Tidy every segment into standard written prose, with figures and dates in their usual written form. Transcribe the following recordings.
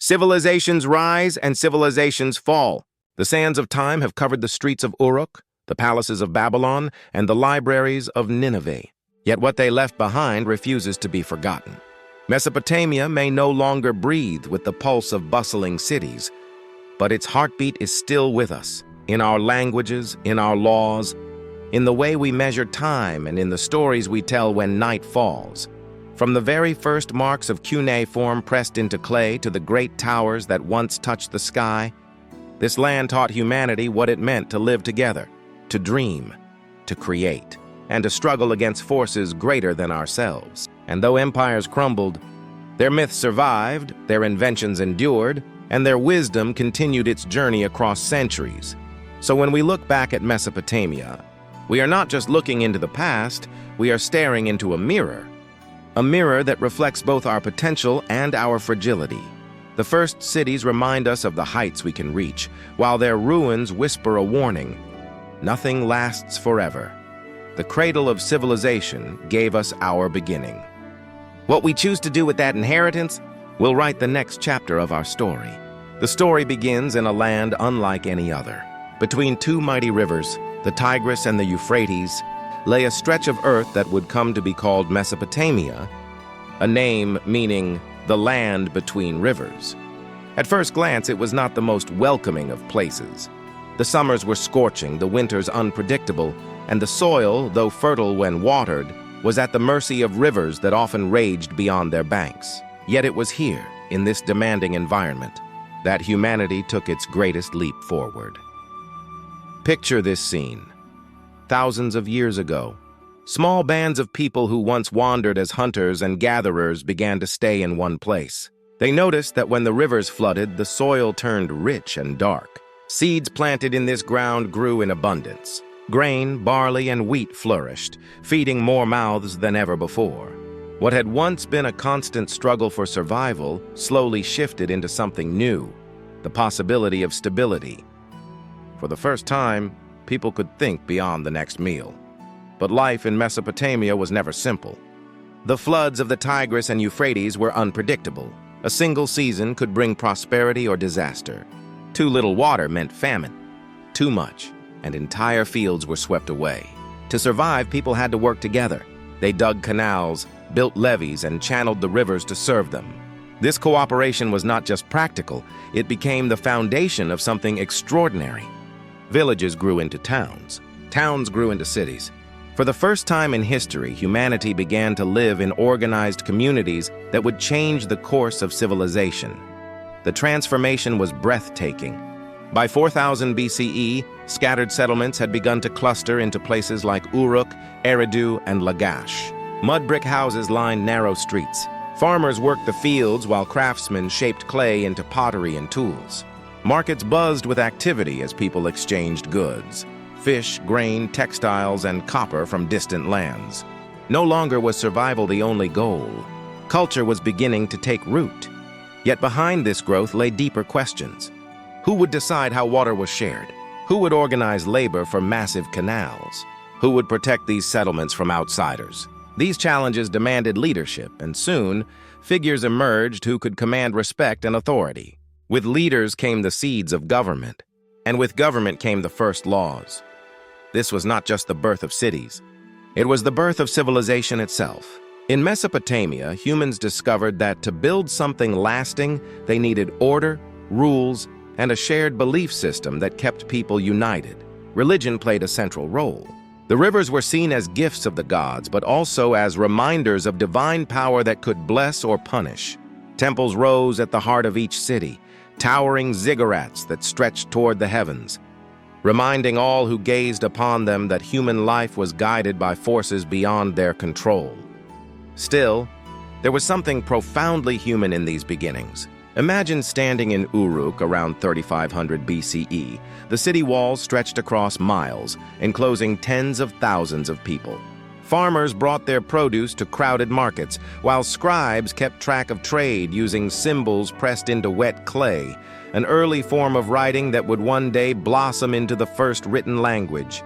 Civilizations rise and civilizations fall. The sands of time have covered the streets of Uruk, the palaces of Babylon, and the libraries of Nineveh. Yet what they left behind refuses to be forgotten. Mesopotamia may no longer breathe with the pulse of bustling cities, but its heartbeat is still with us, in our languages, in our laws, in the way we measure time, and in the stories we tell when night falls. From the very first marks of cuneiform pressed into clay to the great towers that once touched the sky, this land taught humanity what it meant to live together, to dream, to create, and to struggle against forces greater than ourselves. And though empires crumbled, their myths survived, their inventions endured, and their wisdom continued its journey across centuries. So when we look back at Mesopotamia, we are not just looking into the past, we are staring into a mirror that reflects both our potential and our fragility. The first cities remind us of the heights we can reach, while their ruins whisper a warning. Nothing lasts forever. The cradle of civilization gave us our beginning. What we choose to do with that inheritance will write the next chapter of our story. The story begins in a land unlike any other. Between two mighty rivers, the Tigris and the Euphrates, lay a stretch of earth that would come to be called Mesopotamia, a name meaning the land between rivers. At first glance, it was not the most welcoming of places. The summers were scorching, the winters unpredictable, and the soil, though fertile when watered, was at the mercy of rivers that often raged beyond their banks. Yet it was here, in this demanding environment, that humanity took its greatest leap forward. Picture this scene. Thousands of years ago, small bands of people who once wandered as hunters and gatherers began to stay in one place. They noticed that when the rivers flooded, the soil turned rich and dark. Seeds planted in this ground grew in abundance. Grain, barley, and wheat flourished, feeding more mouths than ever before. What had once been a constant struggle for survival slowly shifted into something new, the possibility of stability. For the first time, people could think beyond the next meal. But life in Mesopotamia was never simple. The floods of the Tigris and Euphrates were unpredictable. A single season could bring prosperity or disaster. Too little water meant famine. Too much, and entire fields were swept away. To survive, people had to work together. They dug canals, built levees, and channeled the rivers to serve them. This cooperation was not just practical, it became the foundation of something extraordinary. Villages grew into towns. Towns grew into cities. For the first time in history, humanity began to live in organized communities that would change the course of civilization. The transformation was breathtaking. By 4000 BCE, scattered settlements had begun to cluster into places like Uruk, Eridu, and Lagash. Mud brick houses lined narrow streets. Farmers worked the fields while craftsmen shaped clay into pottery and tools. Markets buzzed with activity as people exchanged goods: fish, grain, textiles, and copper from distant lands. No longer was survival the only goal. Culture was beginning to take root. Yet behind this growth lay deeper questions. Who would decide how water was shared? Who would organize labor for massive canals? Who would protect these settlements from outsiders? These challenges demanded leadership, and soon, figures emerged who could command respect and authority. With leaders came the seeds of government, and with government came the first laws. This was not just the birth of cities. It was the birth of civilization itself. In Mesopotamia, humans discovered that to build something lasting, they needed order, rules, and a shared belief system that kept people united. Religion played a central role. The rivers were seen as gifts of the gods, but also as reminders of divine power that could bless or punish. Temples rose at the heart of each city, towering ziggurats that stretched toward the heavens, reminding all who gazed upon them that human life was guided by forces beyond their control. Still, there was something profoundly human in these beginnings. Imagine standing in Uruk around 3500 BCE. The city walls stretched across miles, enclosing tens of thousands of people. Farmers brought their produce to crowded markets, while scribes kept track of trade using symbols pressed into wet clay, an early form of writing that would one day blossom into the first written language.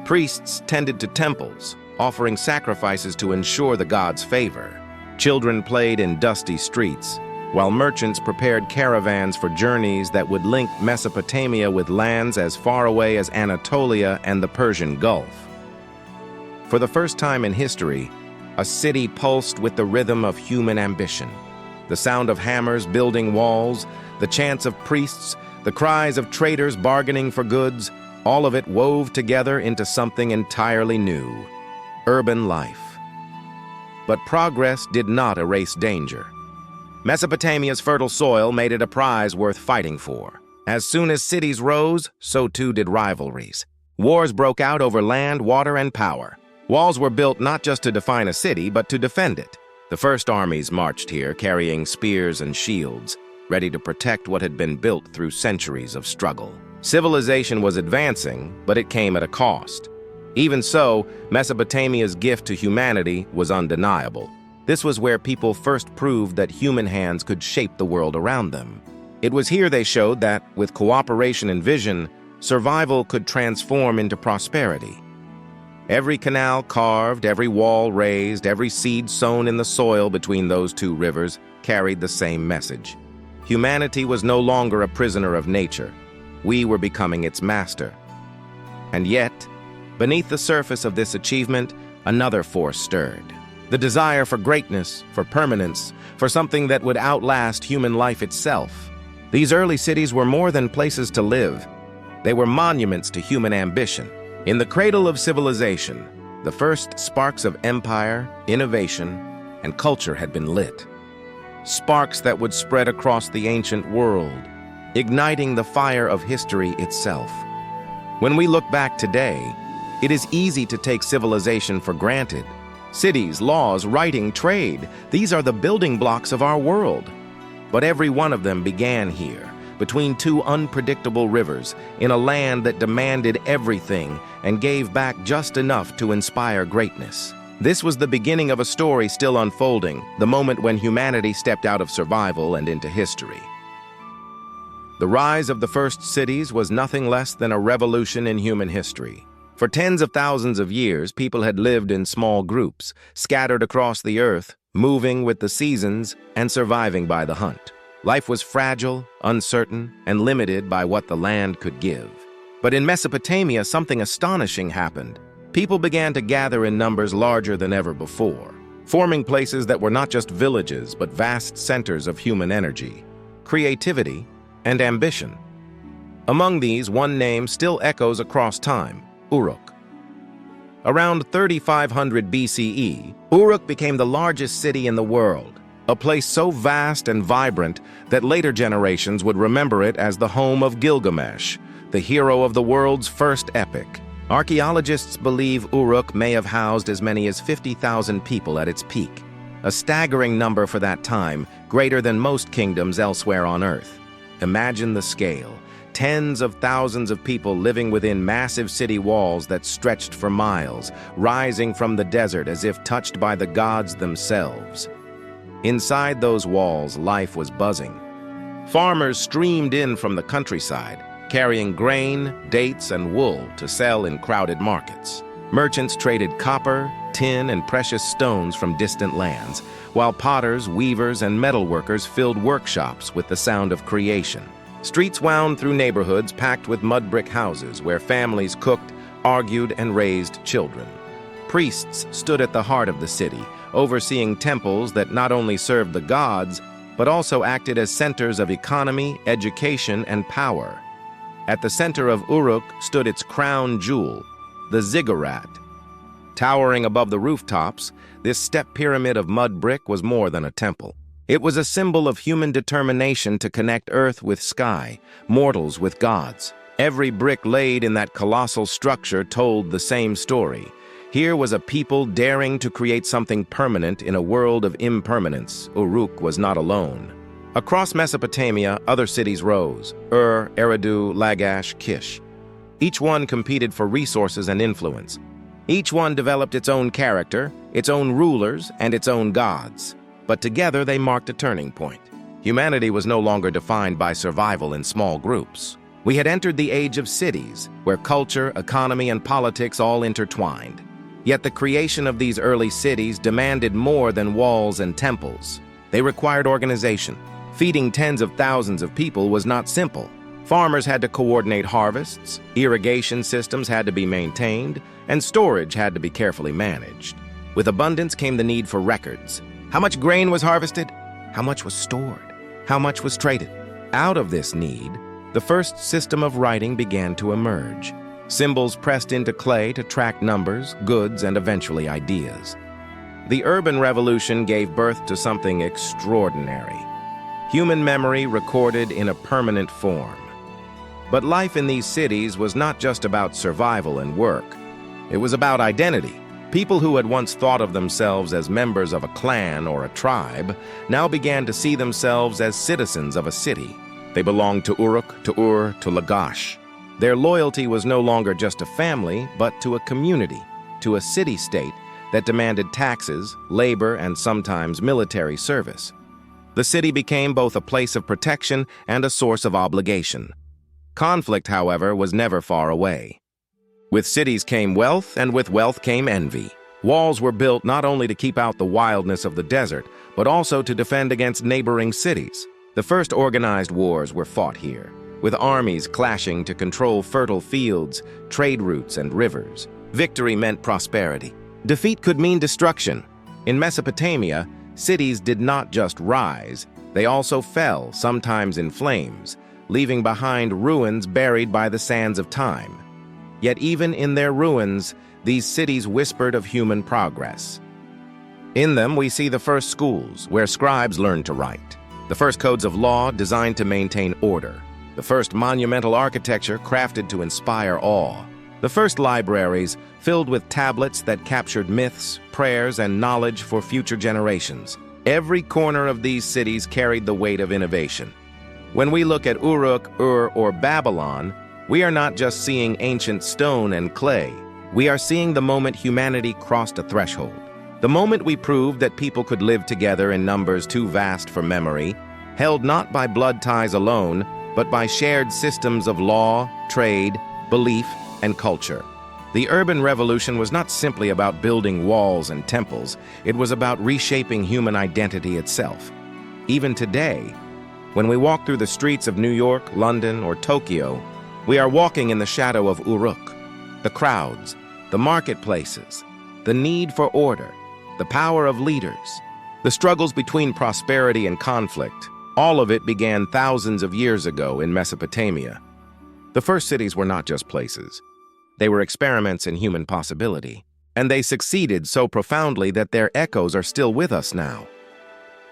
Priests tended to temples, offering sacrifices to ensure the gods' favor. Children played in dusty streets, while merchants prepared caravans for journeys that would link Mesopotamia with lands as far away as Anatolia and the Persian Gulf. For the first time in history, a city pulsed with the rhythm of human ambition. The sound of hammers building walls, the chants of priests, the cries of traders bargaining for goods, all of it wove together into something entirely new: urban life. But progress did not erase danger. Mesopotamia's fertile soil made it a prize worth fighting for. As soon as cities rose, so too did rivalries. Wars broke out over land, water, and power. Walls were built not just to define a city, but to defend it. The first armies marched here, carrying spears and shields, ready to protect what had been built through centuries of struggle. Civilization was advancing, but it came at a cost. Even so, Mesopotamia's gift to humanity was undeniable. This was where people first proved that human hands could shape the world around them. It was here they showed that, with cooperation and vision, survival could transform into prosperity. Every canal carved, every wall raised, every seed sown in the soil between those two rivers carried the same message. Humanity was no longer a prisoner of nature. We were becoming its master. And yet, beneath the surface of this achievement, another force stirred. The desire for greatness, for permanence, for something that would outlast human life itself. These early cities were more than places to live. They were monuments to human ambition. In the cradle of civilization, the first sparks of empire, innovation, and culture had been lit. Sparks that would spread across the ancient world, igniting the fire of history itself. When we look back today, it is easy to take civilization for granted. Cities, laws, writing, trade, these are the building blocks of our world. But every one of them began here, between two unpredictable rivers, in a land that demanded everything and gave back just enough to inspire greatness. This was the beginning of a story still unfolding, the moment when humanity stepped out of survival and into history. The rise of the first cities was nothing less than a revolution in human history. For tens of thousands of years, people had lived in small groups, scattered across the earth, moving with the seasons and surviving by the hunt. Life was fragile, uncertain, and limited by what the land could give. But in Mesopotamia, something astonishing happened. People began to gather in numbers larger than ever before, forming places that were not just villages, but vast centers of human energy, creativity, and ambition. Among these, one name still echoes across time: Uruk. Around 3500 BCE, Uruk became the largest city in the world, a place so vast and vibrant that later generations would remember it as the home of Gilgamesh, the hero of the world's first epic. Archaeologists believe Uruk may have housed as many as 50,000 people at its peak, a staggering number for that time, greater than most kingdoms elsewhere on Earth. Imagine the scale. Tens of thousands of people living within massive city walls that stretched for miles, rising from the desert as if touched by the gods themselves. Inside those walls, life was buzzing. Farmers streamed in from the countryside, carrying grain, dates, and wool to sell in crowded markets. Merchants traded copper, tin, and precious stones from distant lands, while potters, weavers, and metalworkers filled workshops with the sound of creation. Streets wound through neighborhoods packed with mud brick houses where families cooked, argued, and raised children. Priests stood at the heart of the city, overseeing temples that not only served the gods, but also acted as centers of economy, education, and power. At the center of Uruk stood its crown jewel, the ziggurat. Towering above the rooftops, this step pyramid of mud brick was more than a temple. It was a symbol of human determination to connect earth with sky, mortals with gods. Every brick laid in that colossal structure told the same story. Here was a people daring to create something permanent in a world of impermanence. Uruk was not alone. Across Mesopotamia, other cities rose: Eridu, Lagash, Kish. Each one competed for resources and influence. Each one developed its own character, its own rulers, and its own gods. But together they marked a turning point. Humanity was no longer defined by survival in small groups. We had entered the age of cities, where culture, economy, and politics all intertwined. Yet the creation of these early cities demanded more than walls and temples. They required organization, Feeding tens of thousands of people was not simple. Farmers had to coordinate harvests, irrigation systems had to be maintained, and storage had to be carefully managed. With abundance came the need for records. How much grain was harvested? How much was stored? How much was traded? Out of this need, the first system of writing began to emerge. Symbols pressed into clay to track numbers, goods, and eventually ideas. The urban revolution gave birth to something extraordinary. Human memory recorded in a permanent form. But life in these cities was not just about survival and work. It was about identity. People who had once thought of themselves as members of a clan or a tribe now began to see themselves as citizens of a city. They belonged to Uruk, to Ur, to Lagash. Their loyalty was no longer just a family, but to a community, to a city-state that demanded taxes, labor, and sometimes military service. The city became both a place of protection and a source of obligation. Conflict, however, was never far away. With cities came wealth, and with wealth came envy. Walls were built not only to keep out the wildness of the desert, but also to defend against neighboring cities. The first organized wars were fought here, with armies clashing to control fertile fields, trade routes, and rivers. Victory meant prosperity. Defeat could mean destruction. In Mesopotamia, cities did not just rise, they also fell, sometimes in flames, leaving behind ruins buried by the sands of time. Yet even in their ruins, these cities whispered of human progress. In them, we see the first schools, where scribes learned to write, the first codes of law designed to maintain order, the first monumental architecture crafted to inspire awe, the first libraries filled with tablets that captured myths, prayers, and knowledge for future generations. Every corner of these cities carried the weight of innovation. When we look at Uruk, Ur, or Babylon, we are not just seeing ancient stone and clay. We are seeing the moment humanity crossed a threshold. The moment we proved that people could live together in numbers too vast for memory, held not by blood ties alone, but by shared systems of law, trade, belief, and culture. The urban revolution was not simply about building walls and temples, it was about reshaping human identity itself. Even today, when we walk through the streets of New York, London, or Tokyo, we are walking in the shadow of Uruk. The crowds, the marketplaces, the need for order, the power of leaders, the struggles between prosperity and conflict, all of it began thousands of years ago in Mesopotamia. The first cities were not just places. They were experiments in human possibility, and they succeeded so profoundly that their echoes are still with us now.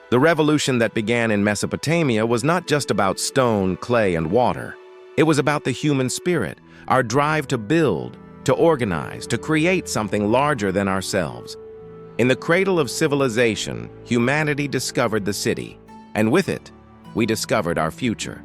The revolution that began in Mesopotamia was not just about stone, clay, and water. It was about the human spirit, our drive to build, to organize, to create something larger than ourselves. In the cradle of civilization, humanity discovered the city, and with it, we discovered our future.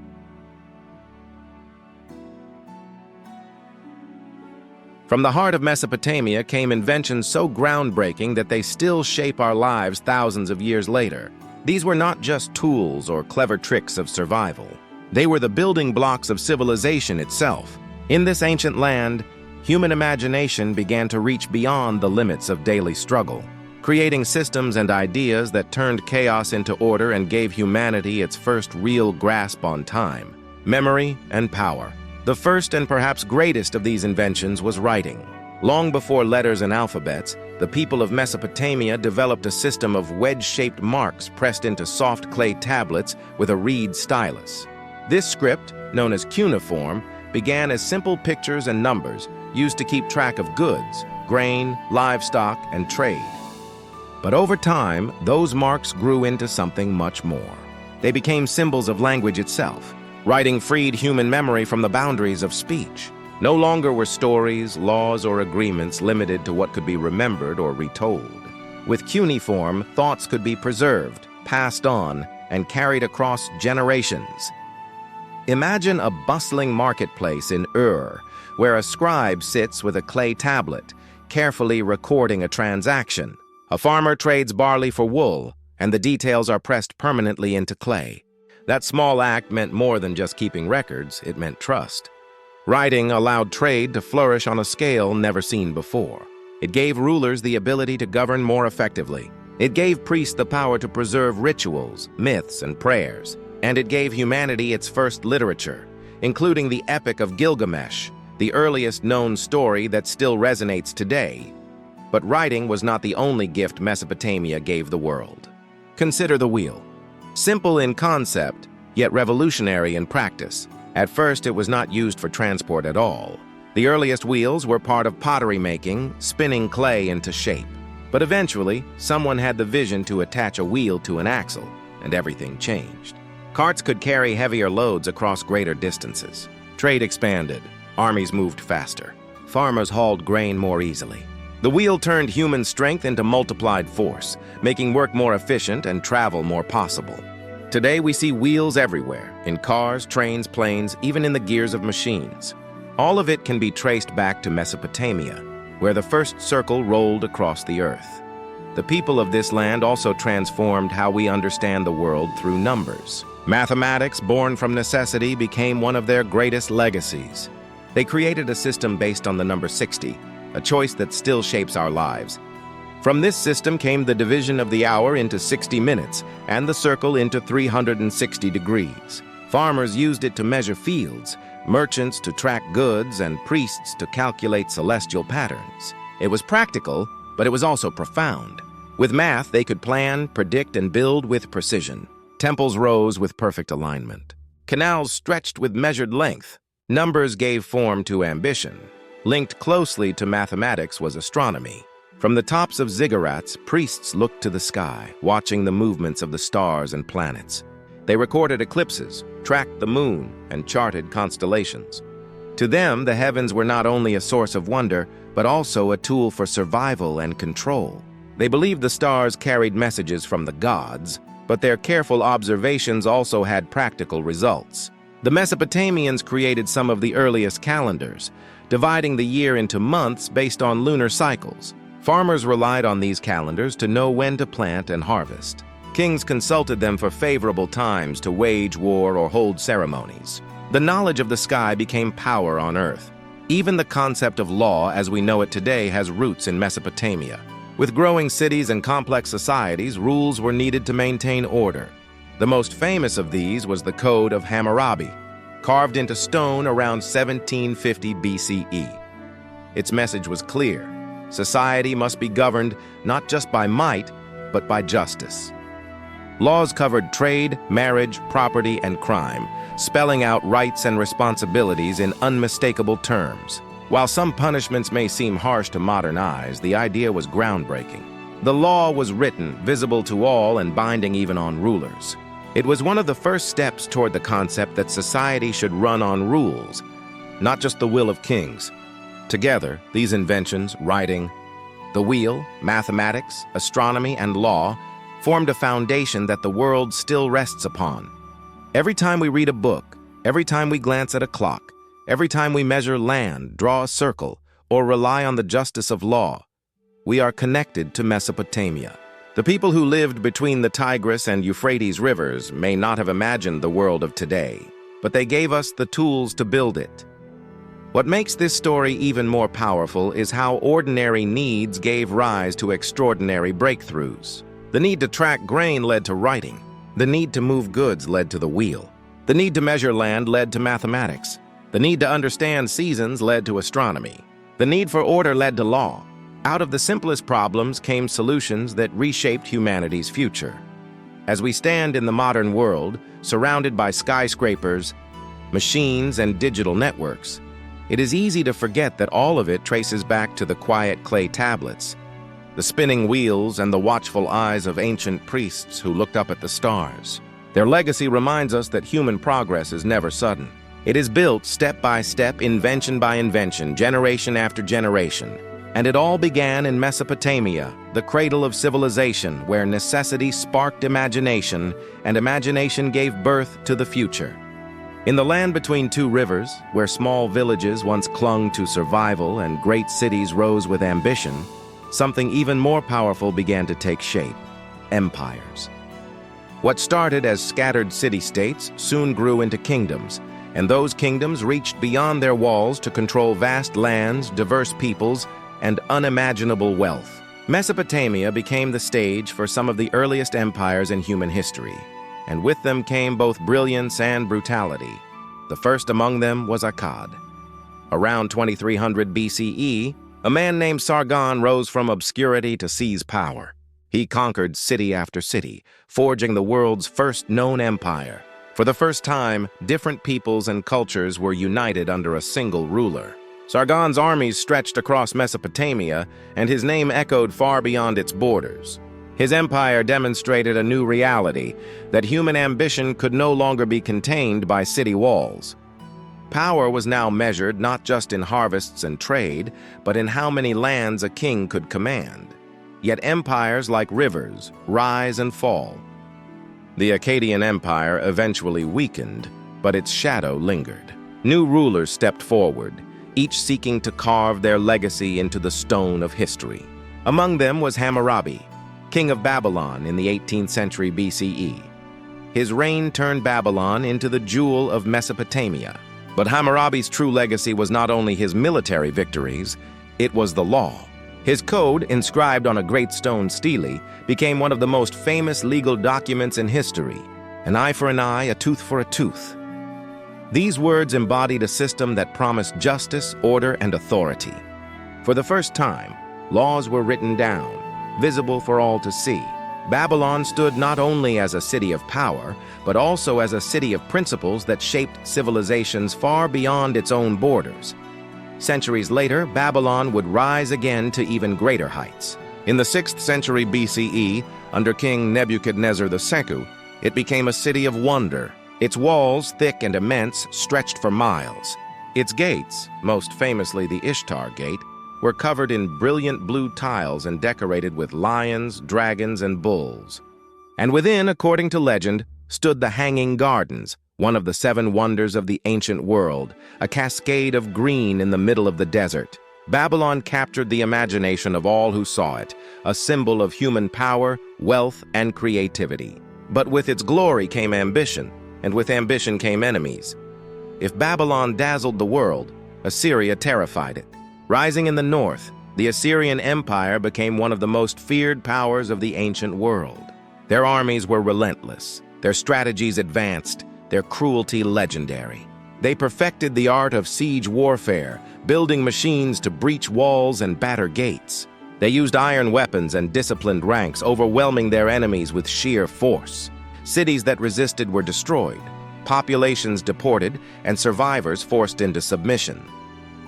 From the heart of Mesopotamia came inventions so groundbreaking that they still shape our lives thousands of years later. These were not just tools or clever tricks of survival. They were the building blocks of civilization itself. In this ancient land, human imagination began to reach beyond the limits of daily struggle, creating systems and ideas that turned chaos into order and gave humanity its first real grasp on time, memory, and power. The first and perhaps greatest of these inventions was writing. Long before letters and alphabets, the people of Mesopotamia developed a system of wedge-shaped marks pressed into soft clay tablets with a reed stylus. This script, known as cuneiform, began as simple pictures and numbers used to keep track of goods, grain, livestock, and trade. But over time, those marks grew into something much more. They became symbols of language itself. Writing freed human memory from the boundaries of speech. No longer were stories, laws, or agreements limited to what could be remembered or retold. With cuneiform, thoughts could be preserved, passed on, and carried across generations. Imagine a bustling marketplace in Ur, where a scribe sits with a clay tablet, carefully recording a transaction. A farmer trades barley for wool, and the details are pressed permanently into clay. That small act meant more than just keeping records, it meant trust. Writing allowed trade to flourish on a scale never seen before. It gave rulers the ability to govern more effectively. It gave priests the power to preserve rituals, myths, and prayers. And it gave humanity its first literature, including the Epic of Gilgamesh, the earliest known story that still resonates today. But writing was not the only gift Mesopotamia gave the world. Consider the wheel. Simple in concept, yet revolutionary in practice. At first, it was not used for transport at all. The earliest wheels were part of pottery making, spinning clay into shape. But eventually, someone had the vision to attach a wheel to an axle, and everything changed. Carts could carry heavier loads across greater distances. Trade expanded. Armies moved faster. Farmers hauled grain more easily. The wheel turned human strength into multiplied force, making work more efficient and travel more possible. Today, we see wheels everywhere, in cars, trains, planes, even in the gears of machines. All of it can be traced back to Mesopotamia, where the first circle rolled across the earth. The people of this land also transformed how we understand the world through numbers. Mathematics, born from necessity, became one of their greatest legacies. They created a system based on the number 60, a choice that still shapes our lives. From this system came the division of the hour into 60 minutes and the circle into 360 degrees. Farmers used it to measure fields, merchants to track goods, and priests to calculate celestial patterns. It was practical, but it was also profound. With math, they could plan, predict, and build with precision. Temples rose with perfect alignment. Canals stretched with measured length. Numbers gave form to ambition. Linked closely to mathematics was astronomy. From the tops of ziggurats, priests looked to the sky, watching the movements of the stars and planets. They recorded eclipses, tracked the moon, and charted constellations. To them, the heavens were not only a source of wonder, but also a tool for survival and control. They believed the stars carried messages from the gods, but their careful observations also had practical results. The Mesopotamians created some of the earliest calendars, dividing the year into months based on lunar cycles. Farmers relied on these calendars to know when to plant and harvest. Kings consulted them for favorable times to wage war or hold ceremonies. The knowledge of the sky became power on earth. Even the concept of law as we know it today has roots in Mesopotamia. With growing cities and complex societies, rules were needed to maintain order. The most famous of these was the Code of Hammurabi, carved into stone around 1750 BCE. Its message was clear. Society must be governed not just by might, but by justice. Laws covered trade, marriage, property, and crime, spelling out rights and responsibilities in unmistakable terms. While some punishments may seem harsh to modern eyes, the idea was groundbreaking. The law was written, visible to all, and binding even on rulers. It was one of the first steps toward the concept that society should run on rules, not just the will of kings. Together, these inventions, writing, the wheel, mathematics, astronomy, and law, formed a foundation that the world still rests upon. Every time we read a book, every time we glance at a clock, every time we measure land, draw a circle, or rely on the justice of law, we are connected to Mesopotamia. The people who lived between the Tigris and Euphrates rivers may not have imagined the world of today, but they gave us the tools to build it. What makes this story even more powerful is how ordinary needs gave rise to extraordinary breakthroughs. The need to track grain led to writing. The need to move goods led to the wheel. The need to measure land led to mathematics. The need to understand seasons led to astronomy. The need for order led to law. Out of the simplest problems came solutions that reshaped humanity's future. As we stand in the modern world, surrounded by skyscrapers, machines, and digital networks, it is easy to forget that all of it traces back to the quiet clay tablets, the spinning wheels, and the watchful eyes of ancient priests who looked up at the stars. Their legacy reminds us that human progress is never sudden. It is built step by step, invention by invention, generation after generation. And it all began in Mesopotamia, the cradle of civilization, where necessity sparked imagination, and imagination gave birth to the future. In the land between two rivers, where small villages once clung to survival and great cities rose with ambition, something even more powerful began to take shape: empires. What started as scattered city-states soon grew into kingdoms, and those kingdoms reached beyond their walls to control vast lands, diverse peoples, and unimaginable wealth. Mesopotamia became the stage for some of the earliest empires in human history. and with them came both brilliance and brutality. The first among them was Akkad. Around 2300 BCE, a man named Sargon rose from obscurity to seize power. He conquered city after city, forging the world's first known empire. For the first time, different peoples and cultures were united under a single ruler. Sargon's armies stretched across Mesopotamia, and his name echoed far beyond its borders. His empire demonstrated a new reality, that human ambition could no longer be contained by city walls. Power was now measured not just in harvests and trade, but in how many lands a king could command. Yet empires, like rivers, rise and fall. The Akkadian Empire eventually weakened, but its shadow lingered. New rulers stepped forward, each seeking to carve their legacy into the stone of history. Among them was Hammurabi, king of Babylon in the 18th century BCE. His reign turned Babylon into the jewel of Mesopotamia. But Hammurabi's true legacy was not only his military victories, it was the law. His code, inscribed on a great stone stele, became one of the most famous legal documents in history. An eye for an eye, a tooth for a tooth. These words embodied a system that promised justice, order, and authority. For the first time, laws were written down, visible for all to see. Babylon stood not only as a city of power, but also as a city of principles that shaped civilizations far beyond its own borders. Centuries later, Babylon would rise again to even greater heights. In the 6th century BCE, under King Nebuchadnezzar II, it became a city of wonder. Its walls, thick and immense, stretched for miles. Its gates, most famously the Ishtar Gate, were covered in brilliant blue tiles and decorated with lions, dragons, and bulls. And within, according to legend, stood the Hanging Gardens, one of the 7 wonders of the ancient world, a cascade of green in the middle of the desert. Babylon captured the imagination of all who saw it, a symbol of human power, wealth, and creativity. But with its glory came ambition, and with ambition came enemies. If Babylon dazzled the world, Assyria terrified it. Rising in the north, the Assyrian Empire became one of the most feared powers of the ancient world. Their armies were relentless, their strategies advanced, their cruelty legendary. They perfected the art of siege warfare, building machines to breach walls and batter gates. They used iron weapons and disciplined ranks, overwhelming their enemies with sheer force. Cities that resisted were destroyed, populations deported, and survivors forced into submission.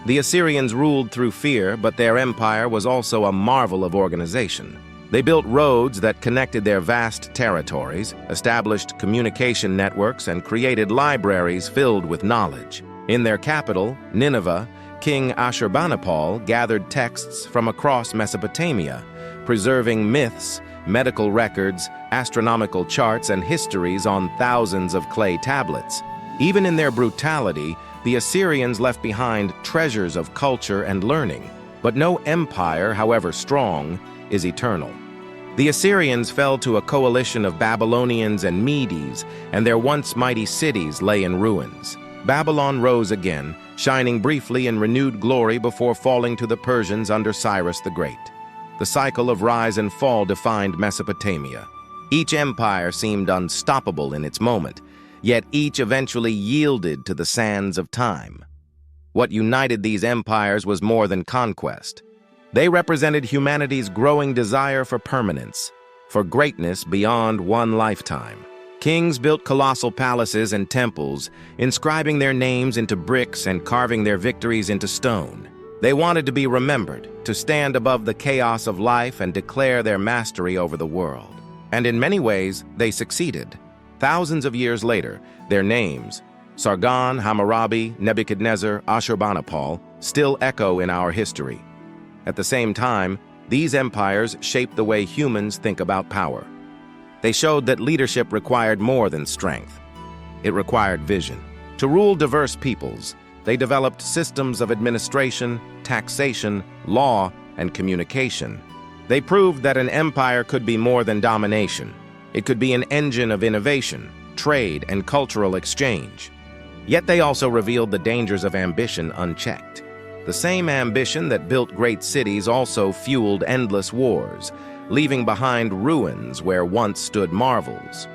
The Assyrians ruled through fear, but their empire was also a marvel of organization. They built roads that connected their vast territories, established communication networks, and created libraries filled with knowledge. In their capital, Nineveh, King Ashurbanipal gathered texts from across Mesopotamia, preserving myths, medical records, astronomical charts, and histories on thousands of clay tablets. Even in their brutality, the Assyrians left behind treasures of culture and learning. But no empire, however strong, is eternal. The Assyrians fell to a coalition of Babylonians and Medes, and their once mighty cities lay in ruins. Babylon rose again, shining briefly in renewed glory before falling to the Persians under Cyrus the Great. The cycle of rise and fall defined Mesopotamia. Each empire seemed unstoppable in its moment, yet each eventually yielded to the sands of time. What united these empires was more than conquest. They represented humanity's growing desire for permanence, for greatness beyond one lifetime. Kings built colossal palaces and temples, inscribing their names into bricks and carving their victories into stone. They wanted to be remembered, to stand above the chaos of life and declare their mastery over the world. And in many ways, they succeeded. Thousands of years later, their names, Sargon, Hammurabi, Nebuchadnezzar, Ashurbanipal, still echo in our history. At the same time, these empires shaped the way humans think about power. They showed that leadership required more than strength. It required vision. To rule diverse peoples, they developed systems of administration, taxation, law, and communication. They proved that an empire could be more than domination. It could be an engine of innovation, trade, and cultural exchange. Yet they also revealed the dangers of ambition unchecked. The same ambition that built great cities also fueled endless wars, leaving behind ruins where once stood marvels.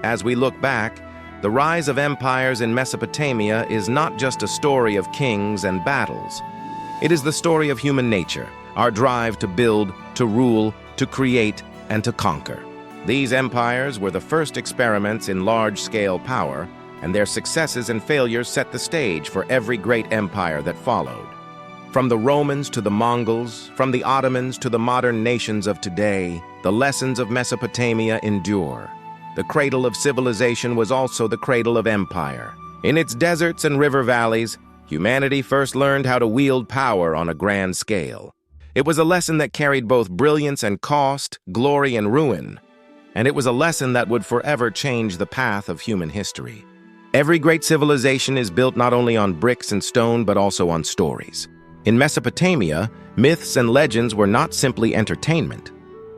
As we look back, the rise of empires in Mesopotamia is not just a story of kings and battles. It is the story of human nature, our drive to build, to rule, to create, and to conquer. These empires were the first experiments in large-scale power, and their successes and failures set the stage for every great empire that followed. From the Romans to the Mongols, from the Ottomans to the modern nations of today, the lessons of Mesopotamia endure. The cradle of civilization was also the cradle of empire. In its deserts and river valleys, humanity first learned how to wield power on a grand scale. It was a lesson that carried both brilliance and cost, glory and ruin, and it was a lesson that would forever change the path of human history. Every great civilization is built not only on bricks and stone, but also on stories. In Mesopotamia, myths and legends were not simply entertainment.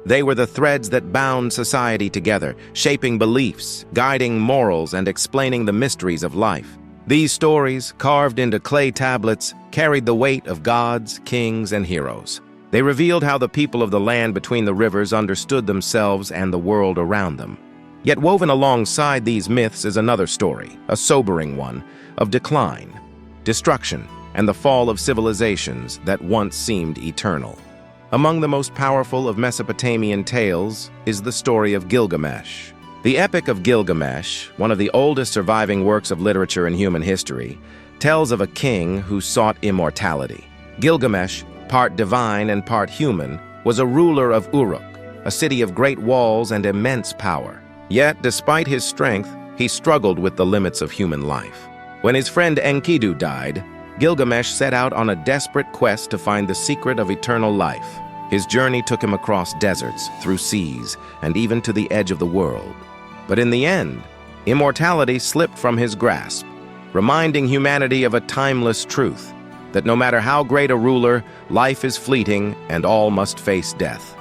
They were the threads that bound society together, shaping beliefs, guiding morals, and explaining the mysteries of life. These stories, carved into clay tablets, carried the weight of gods, kings, and heroes. They revealed how the people of the land between the rivers understood themselves and the world around them. Yet woven alongside these myths is another story, a sobering one, of decline, destruction, and the fall of civilizations that once seemed eternal. Among the most powerful of Mesopotamian tales is the story of Gilgamesh. The Epic of Gilgamesh, one of the oldest surviving works of literature in human history, tells of a king who sought immortality. Gilgamesh, part divine and part human, was a ruler of Uruk, a city of great walls and immense power. Yet, despite his strength, he struggled with the limits of human life. When his friend Enkidu died, Gilgamesh set out on a desperate quest to find the secret of eternal life. His journey took him across deserts, through seas, and even to the edge of the world. But in the end, immortality slipped from his grasp, reminding humanity of a timeless truth, that no matter how great a ruler, life is fleeting and all must face death.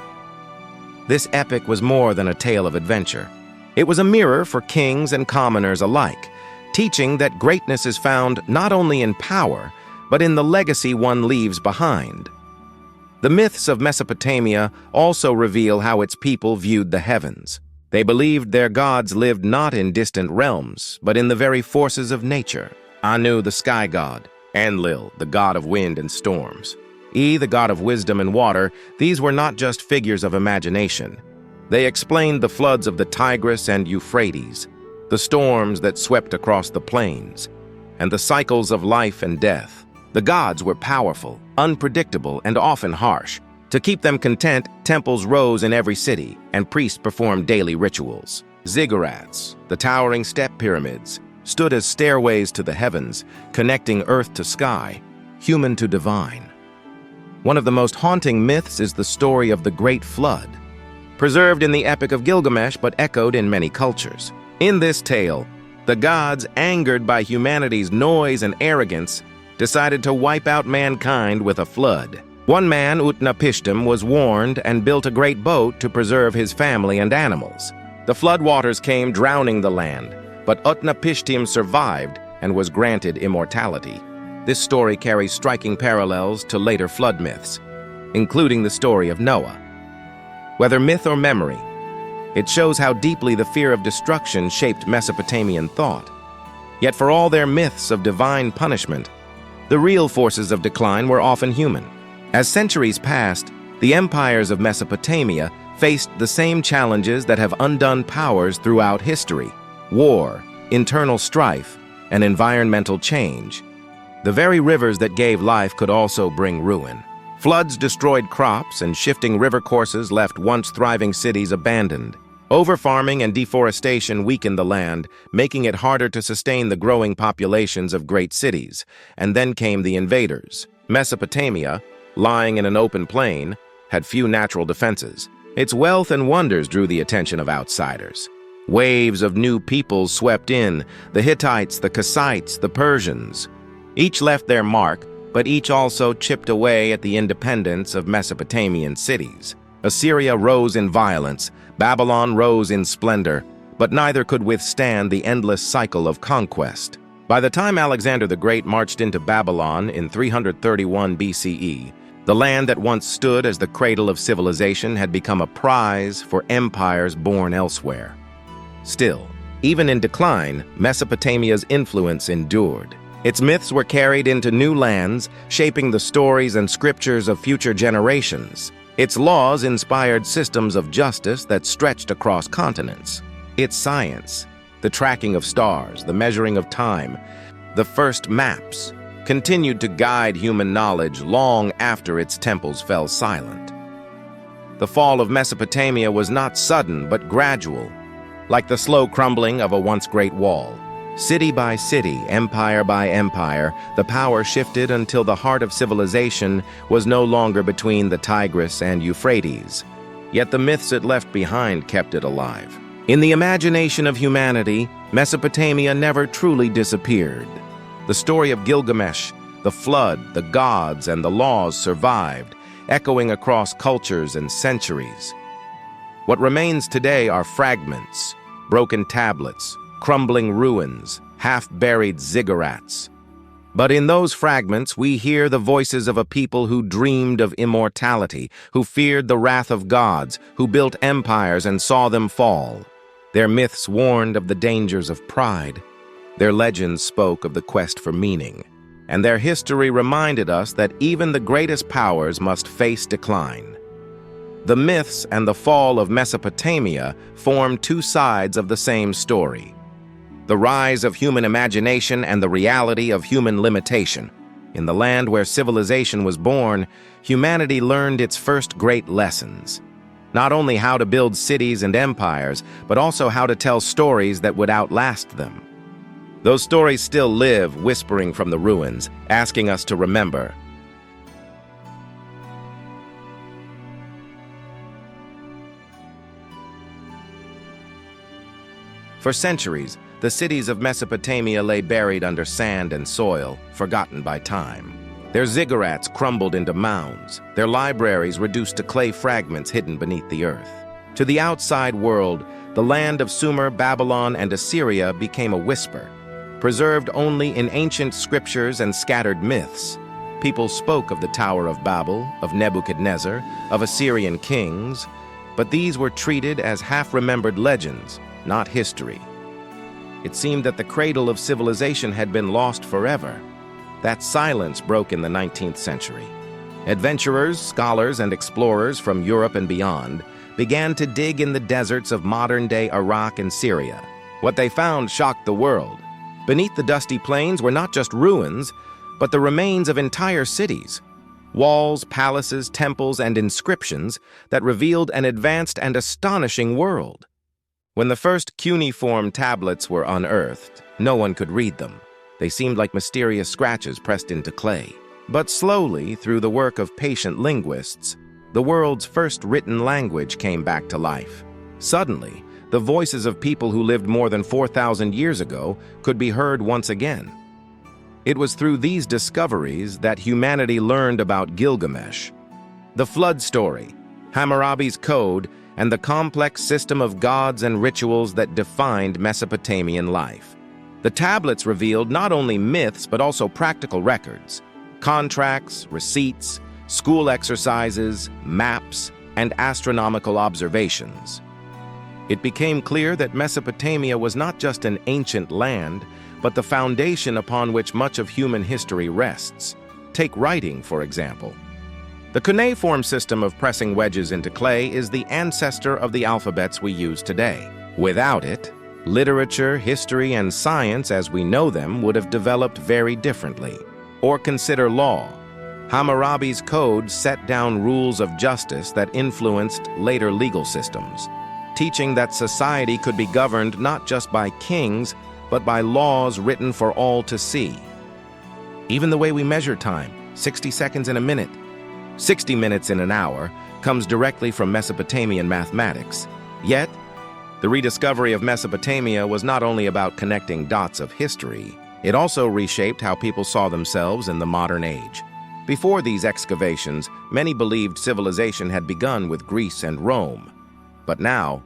This epic was more than a tale of adventure. It was a mirror for kings and commoners alike, teaching that greatness is found not only in power, but in the legacy one leaves behind. The myths of Mesopotamia also reveal how its people viewed the heavens. They believed their gods lived not in distant realms, but in the very forces of nature. Anu, the sky god; Enlil, the god of wind and storms; Ea, the god of wisdom and water. These were not just figures of imagination. They explained the floods of the Tigris and Euphrates, the storms that swept across the plains, and the cycles of life and death. The gods were powerful, unpredictable, and often harsh. To keep them content, temples rose in every city, and priests performed daily rituals. Ziggurats, the towering step pyramids, stood as stairways to the heavens, connecting earth to sky, human to divine. One of the most haunting myths is the story of the Great Flood, preserved in the Epic of Gilgamesh but echoed in many cultures. In this tale, the gods, angered by humanity's noise and arrogance, decided to wipe out mankind with a flood. One man, Utnapishtim, was warned and built a great boat to preserve his family and animals. The floodwaters came, drowning the land, but Utnapishtim survived and was granted immortality. This story carries striking parallels to later flood myths, including the story of Noah. Whether myth or memory, it shows how deeply the fear of destruction shaped Mesopotamian thought. Yet for all their myths of divine punishment, the real forces of decline were often human. As centuries passed, the empires of Mesopotamia faced the same challenges that have undone powers throughout history: war, internal strife, and environmental change. The very rivers that gave life could also bring ruin. Floods destroyed crops, and shifting river courses left once thriving cities abandoned. Overfarming and deforestation weakened the land, making it harder to sustain the growing populations of great cities. And then came the invaders. Mesopotamia, lying in an open plain, had few natural defenses. Its wealth and wonders drew the attention of outsiders. Waves of new peoples swept in: the Hittites, the Kassites, the Persians. Each left their mark, but each also chipped away at the independence of Mesopotamian cities. Assyria rose in violence, Babylon rose in splendor, but neither could withstand the endless cycle of conquest. By the time Alexander the Great marched into Babylon in 331 BCE, the land that once stood as the cradle of civilization had become a prize for empires born elsewhere. Still, Even in decline, Mesopotamia's influence endured. Its myths were carried into new lands, shaping the stories and scriptures of future generations. Its laws inspired systems of justice that stretched across continents. Its science, the tracking of stars, the measuring of time, the first maps, continued to guide human knowledge long after its temples fell silent. The fall of Mesopotamia was not sudden but gradual, like the slow crumbling of a once great wall. City by city, empire by empire, the power shifted until the heart of civilization was no longer between the Tigris and Euphrates. Yet the myths it left behind kept it alive. In the imagination of humanity, Mesopotamia never truly disappeared. The story of Gilgamesh, the flood, the gods, and the laws survived, echoing across cultures and centuries. What remains today are fragments, broken tablets, crumbling ruins, half-buried ziggurats. But in those fragments, we hear the voices of a people who dreamed of immortality, who feared the wrath of gods, who built empires and saw them fall. Their myths warned of the dangers of pride. Their legends spoke of the quest for meaning. And their history reminded us that even the greatest powers must face decline. The myths and the fall of Mesopotamia form two sides of the same story. The rise of human imagination and the reality of human limitation. In the land where civilization was born, humanity learned its first great lessons. Not only how to build cities and empires, but also how to tell stories that would outlast them. Those stories still live, whispering from the ruins, asking us to remember. For centuries, the cities of Mesopotamia lay buried under sand and soil, forgotten by time. Their ziggurats crumbled into mounds, their libraries reduced to clay fragments hidden beneath the earth. To the outside world, the land of Sumer, Babylon, and Assyria became a whisper. Preserved only in ancient scriptures and scattered myths, people spoke of the Tower of Babel, of Nebuchadnezzar, of Assyrian kings, but these were treated as half-remembered legends, not history. It seemed that the cradle of civilization had been lost forever. That silence broke in the 19th century. Adventurers, scholars, and explorers from Europe and beyond began to dig in the deserts of modern-day Iraq and Syria. What they found shocked the world. Beneath the dusty plains were not just ruins, but the remains of entire cities. Walls, palaces, temples, and inscriptions that revealed an advanced and astonishing world. When the first cuneiform tablets were unearthed, no one could read them. They seemed like mysterious scratches pressed into clay. But slowly, through the work of patient linguists, the world's first written language came back to life. Suddenly, the voices of people who lived more than 4,000 years ago could be heard once again. It was through these discoveries that humanity learned about Gilgamesh, the flood story, Hammurabi's Code, and the complex system of gods and rituals that defined Mesopotamian life. The tablets revealed not only myths but also practical records, contracts, receipts, school exercises, maps, and astronomical observations. It became clear that Mesopotamia was not just an ancient land, but the foundation upon which much of human history rests. Take writing, for example. The cuneiform system of pressing wedges into clay is the ancestor of the alphabets we use today. Without it, literature, history, and science as we know them would have developed very differently. Or consider law. Hammurabi's Code set down rules of justice that influenced later legal systems, teaching that society could be governed not just by kings, but by laws written for all to see. Even the way we measure time, 60 seconds in a minute, 60 minutes in an hour, comes directly from Mesopotamian mathematics. Yet, the rediscovery of Mesopotamia was not only about connecting dots of history, it also reshaped how people saw themselves in the modern age. Before these excavations, many believed civilization had begun with Greece and Rome. But now,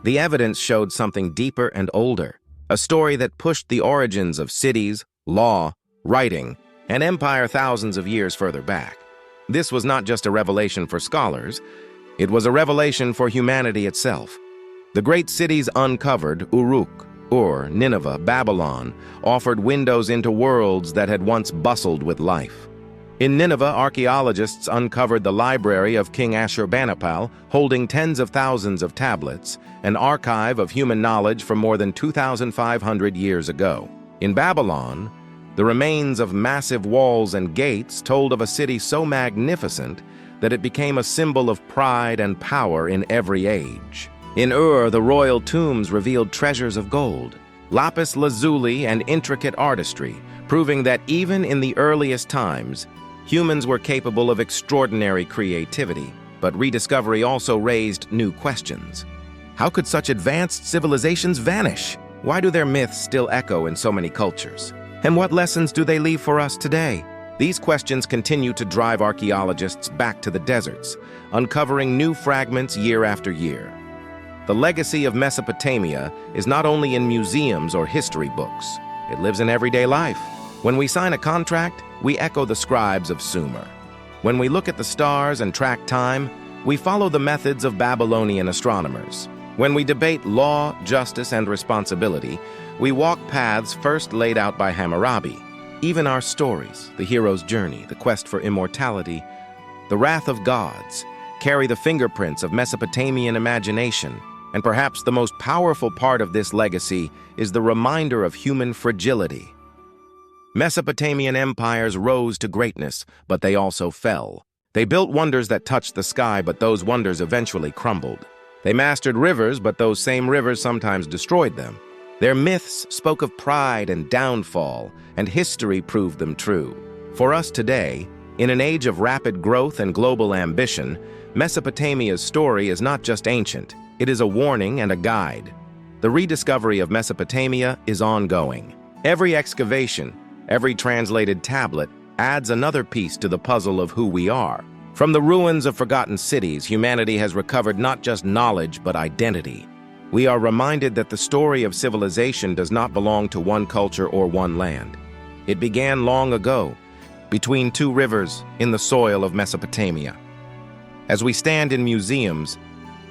the evidence showed something deeper and older, a story that pushed the origins of cities, law, writing, and empire thousands of years further back. This was not just a revelation for scholars, it was a revelation for humanity itself. The great cities uncovered, Uruk, Nineveh, Babylon, offered windows into worlds that had once bustled with life. In Nineveh, archaeologists uncovered the library of King Ashurbanipal, holding tens of thousands of tablets, an archive of human knowledge from more than 2,500 years ago. In Babylon, the remains of massive walls and gates told of a city so magnificent that it became a symbol of pride and power in every age. In the royal tombs revealed treasures of gold, lapis lazuli, and intricate artistry, proving that even in the earliest times, humans were capable of extraordinary creativity. But rediscovery also raised new questions. How could such advanced civilizations vanish? Why do their myths still echo in so many cultures? And what lessons do they leave for us today? These questions continue to drive archaeologists back to the deserts, uncovering new fragments year after year. The legacy of Mesopotamia is not only in museums or history books, it lives in everyday life. When we sign a contract, we echo the scribes of Sumer. When we look at the stars and track time, we follow the methods of Babylonian astronomers. When we debate law, justice, and responsibility, we walk paths first laid out by Hammurabi. Even our stories, the hero's journey, the quest for immortality, the wrath of gods, carry the fingerprints of Mesopotamian imagination. And perhaps the most powerful part of this legacy is the reminder of human fragility. Mesopotamian empires rose to greatness, but they also fell. They built wonders that touched the sky, but those wonders eventually crumbled. They mastered rivers, but those same rivers sometimes destroyed them. Their myths spoke of pride and downfall, and history proved them true. For us today, in an age of rapid growth and global ambition, Mesopotamia's story is not just ancient, it is a warning and a guide. The rediscovery of Mesopotamia is ongoing. Every excavation, every translated tablet adds another piece to the puzzle of who we are. From the ruins of forgotten cities, humanity has recovered not just knowledge, but identity. We are reminded that the story of civilization does not belong to one culture or one land. It began long ago, between two rivers in the soil of Mesopotamia. As we stand in museums,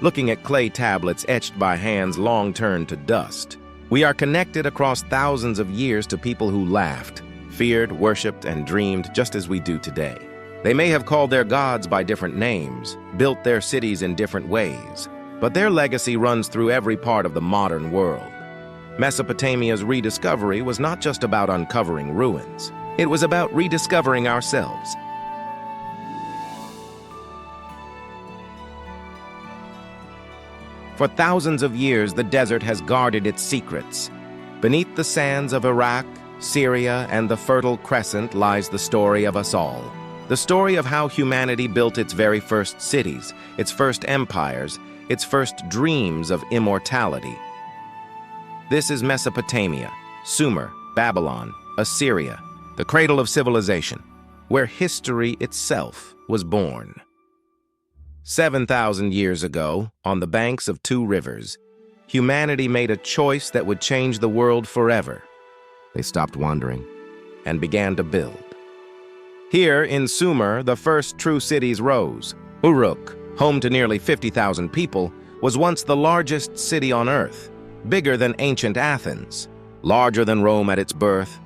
looking at clay tablets etched by hands long turned to dust, we are connected across thousands of years to people who laughed, feared, worshipped, and dreamed just as we do today. They may have called their gods by different names, built their cities in different ways, but their legacy runs through every part of the modern world. Mesopotamia's rediscovery was not just about uncovering ruins. It was about rediscovering ourselves. For thousands of years, the desert has guarded its secrets. Beneath the sands of Iraq, Syria, and the Fertile Crescent lies the story of us all. The story of how humanity built its very first cities, its first empires, its first dreams of immortality. This is Mesopotamia, Sumer, Babylon, Assyria, the cradle of civilization, where history itself was born. 7,000 years ago, on the banks of two rivers, humanity made a choice that would change the world forever. They stopped wandering and began to build. Here in Sumer, the first true cities rose. Uruk, home to nearly 50,000 people, was once the largest city on Earth, bigger than ancient Athens, larger than Rome at its birth,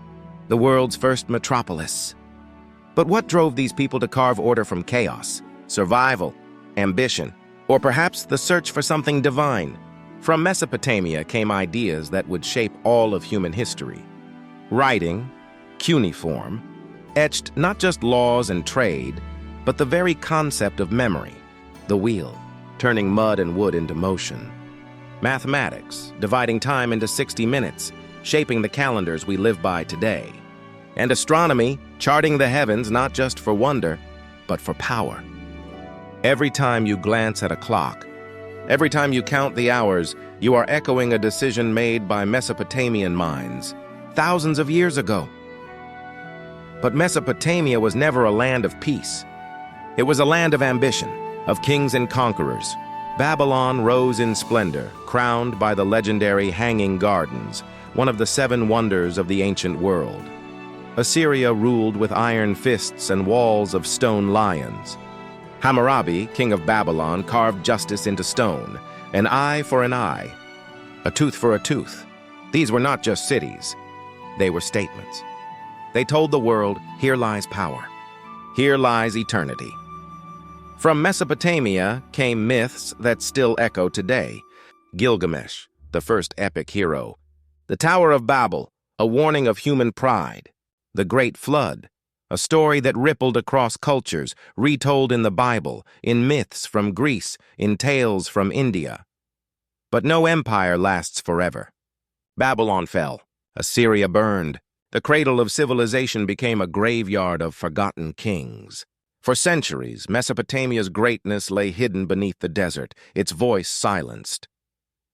the world's first metropolis. But what drove these people to carve order from chaos? Survival, ambition, or perhaps the search for something divine? From Mesopotamia came ideas that would shape all of human history. Writing, cuneiform, etched not just laws and trade, but the very concept of memory, the wheel, turning mud and wood into motion. Mathematics, dividing time into 60 minutes, shaping the calendars we live by today. And astronomy, charting the heavens not just for wonder, but for power. Every time you glance at a clock, every time you count the hours, you are echoing a decision made by Mesopotamian minds thousands of years ago. But Mesopotamia was never a land of peace. It was a land of ambition, of kings and conquerors. Babylon rose in splendor, crowned by the legendary Hanging Gardens, one of the 7 wonders of the ancient world. Assyria ruled with iron fists and walls of stone lions. Hammurabi, king of Babylon, carved justice into stone, an eye for an eye, a tooth for a tooth. These were not just cities. They were statements. They told the world, here lies power. Here lies eternity. From Mesopotamia came myths that still echo today. Gilgamesh, the first epic hero. The Tower of Babel, a warning of human pride. The Great Flood, a story that rippled across cultures, retold in the Bible, in myths from Greece, in tales from India. But no empire lasts forever. Babylon fell. Assyria burned. The cradle of civilization became a graveyard of forgotten kings. For centuries, Mesopotamia's greatness lay hidden beneath the desert, its voice silenced.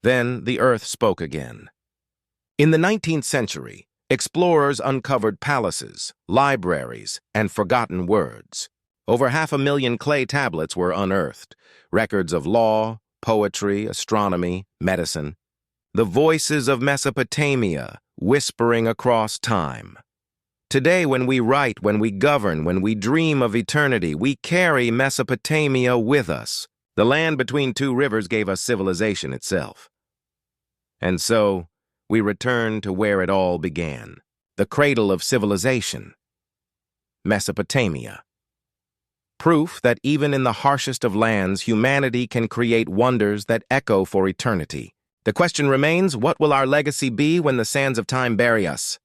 Then the earth spoke again. In the 19th century, explorers uncovered palaces, libraries, and forgotten words. Over 500,000 clay tablets were unearthed, records of law, poetry, astronomy, medicine. The voices of Mesopotamia, whispering across time. Today, when we write, when we govern, when we dream of eternity, we carry Mesopotamia with us. The land between two rivers gave us civilization itself. And so, we return to where it all began, the cradle of civilization, Mesopotamia. Proof that even in the harshest of lands, humanity can create wonders that echo for eternity. The question remains, what will our legacy be when the sands of time bury us?